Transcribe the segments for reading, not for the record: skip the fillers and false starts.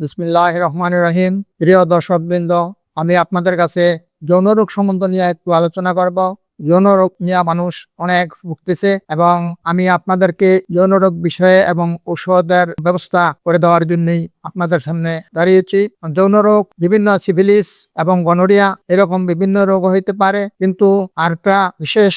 বিসমিল্লাহির রহমানির রহিম। প্রিয় দর্শকবৃন্দ, আমি আপনাদের কাছে যৌন রোগ সম্বন্ধে নিয়ে একটু আলোচনা করব। যৌন রোগ নিয়ে মানুষ অনেক ভুগতেছে এবং আমি আপনাদেরকে যৌন রোগ বিষয়ে এবং ঔষধের ব্যবস্থা করে দেওয়ার জন্যই আপনাদের সামনে দাঁড়িয়েছি। যৌন রোগ বিভিন্ন সিফিলিস এবং গনোরিয়া এরকম বিভিন্ন রোগ হইতে পারে, কিন্তু আরেকটা বিশেষ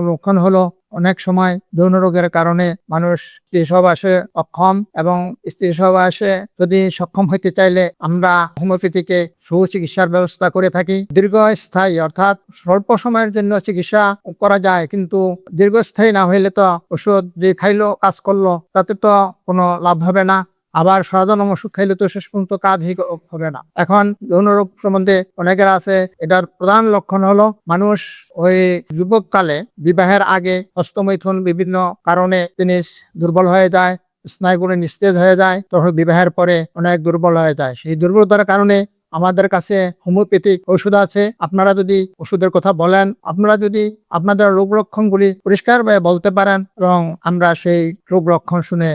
লক্ষণ হলো অনেক সময় যৌন রোগের কারণে মানুষ স্ত্রী সহবাসে অক্ষম, এবং স্ত্রী সহবাসে যদি সক্ষম হইতে চাইলে আমরা হোমিওপ্যাথিকে সুচিকিৎসার ব্যবস্থা করে থাকি। দীর্ঘস্থায়ী অর্থাৎ স্বল্প সময়ের জন্য চিকিৎসা করা যায়, কিন্তু দীর্ঘস্থায়ী না হইলে তো ওষুধ যে খাইলো কাজ করলো তাতে তো কোনো লাভ হবে না। আবার সাধারণ ওষুধ খাইলে তো শেষ পর্যন্ত কাজই হবে না। এখন যৌন রোগ সম্বন্ধে অনেকের আছে, এটার প্রধান লক্ষণ হলো মানুষ ওই যুবককালে বিবাহের আগে হস্তমৈথুন বিভিন্ন কারণে তিনি দুর্বল হয়ে যায়, স্নায়ুগুলো নিস্তেজ হয়ে যায়, তখন বিবাহের পরে অনেক দুর্বল হয়ে যায়। সেই দুর্বলতার কারণে আমাদের কাছে হোমিওপ্যাথিক ওষুধ আছে। আপনারা যদি ওষুধের কথা বলেন, আপনারা যদি আপনাদের রোগ লক্ষণগুলি পরিষ্কারভাবে বলতে পারেন, এবং আমরা সেই রোগ লক্ষণ শুনে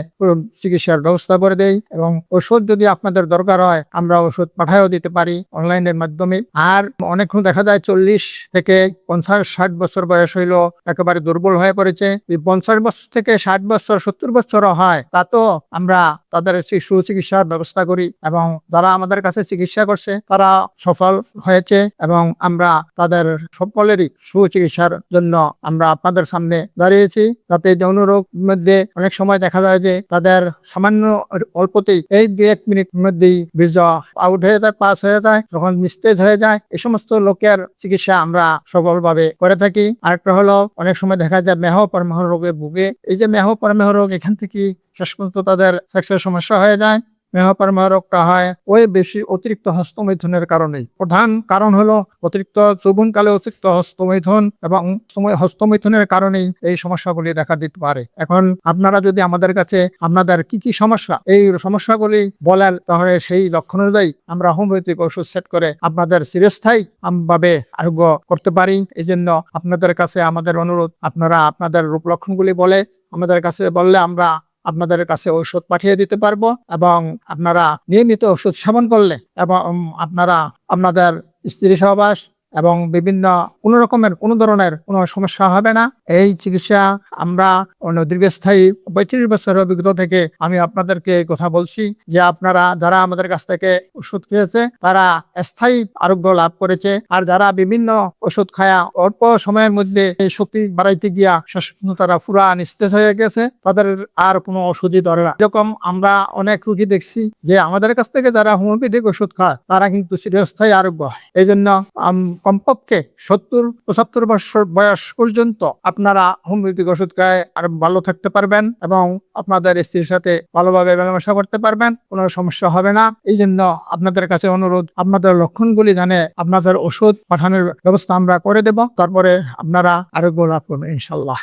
চিকিৎসার ব্যবস্থা করে দেই, এবং ওষুধ যদি আপনাদের দরকার হয় আমরা ওষুধ পাঠাইও দিতে পারি অনলাইনের মাধ্যমে। আর অনেকক্ষণ দেখা যায় 40 থেকে 50-60 বছর বয়স হইলো একেবারে দুর্বল হয়ে পড়েছে। 50 বছর থেকে 60 বছর 70 বছরও হয়, তা তো আমরা তাদের সুচিকিৎসার ব্যবস্থা করি, এবং যারা আমাদের কাছে চিকিৎসা করছে তারা সফল হয়েছে, এবং আমরা তাদের সকলেরই সুচিকিৎসার জন্য আমরা আপনাদের সামনে দাঁড়িয়েছি। তাতে যৌন রোগ মধ্যে অনেক সময় দেখা যায় যে তাদের সামান্য অল্পতেই এই 2-1 মিনিট মধ্যেই বীর্য আউট হয়ে যায়, পাস হয়ে যায়, তখন নিস্তেজ হয়ে যায়। এই সমস্ত লোকের চিকিৎসা আমরা সফলভাবে করে থাকি। আরেকটা হলো অনেক সময় দেখা যায় মেহ পরমেহ রোগে ভুগে। এই যে মেহ পরমেহ রোগ, এখান থেকে শেষ পর্যন্ত তাদের সেক্সের সমস্যা হয়ে যায়। মেহ পরমেহ রোগটা হয় ওই বেশি অতিরিক্ত হস্তমৈথুনের কারণেই। প্রধান কারণ হলো অতিরিক্ত যৌবনকালে অতিরিক্ত হস্তমৈথুন, এবং হস্তমৈথুনের কারণেই এই সমস্যাগুলি দেখা দিতে পারে। এখন আপনারা যদি আমাদের কাছে আপনাদের কি কি সমস্যা, এই সমস্যাগুলি বলেন, তাহলে সেই লক্ষণ অনুযায়ী আমরা হোমিওপ্যাথিক ওষুধ সেট করে আপনাদের চিরস্থায়ী ভাবে আরোগ্য করতে পারি। এই জন্য আপনাদের কাছে আমাদের অনুরোধ, আপনারা আপনাদের রূপ লক্ষণগুলি বলে আমাদের কাছে বললে আমরা আপনাদের কাছে ঔষধ পাঠিয়ে দিতে পারবো, এবং আপনারা নিয়মিত ওষুধ সেবন করলে এবং আপনারা আপনাদের স্ত্রী সহবাস এবং বিভিন্ন কোনো ধরনের কোনো সমস্যা হবে না। এই চিকিৎসা আমরা দীর্ঘস্থায়ী 35 বছরের অভিজ্ঞতা থেকে আমি আপনাদেরকে এই কথা বলছি যে আপনারা যারা আমাদের কাছ থেকে ওষুধ খেয়েছে তারা স্থায়ী আরোগ্য লাভ করেছে, আর যারা বিভিন্ন ওষুধ খায়া অল্প সময়ের মধ্যে এই শক্তি বাড়াইতে গিয়া শেষ পর্যন্ত তারা পুরা নিস্তেজ হয়ে গেছে, তাদের আর কোনো ওষুধই ধরে না। এরকম আমরা অনেক রোগী দেখছি যে আমাদের কাছ থেকে যারা হোমিওপ্যাথিক ওষুধ খায় তারা কিন্তু চিরস্থায়ী আরোগ্য হয়। এই জন্য কমপক্ষে 70-75 বছর বয়স পর্যন্ত আপনারা হোমিওপ্যাথিক ওষুধ খায় আর ভালো থাকতে পারবেন, এবং আপনাদের স্ত্রীর সাথে ভালোভাবে মেলামেশা করতে পারবেন, কোনো সমস্যা হবে না। এই জন্য আপনাদের কাছে অনুরোধ, আপনাদের লক্ষণগুলি জানে আপনাদের ওষুধ পাঠানোর ব্যবস্থা আমরা করে দেব, তারপরে আপনারা আরোগ্য লাভ করবেন ইনশাল্লাহ।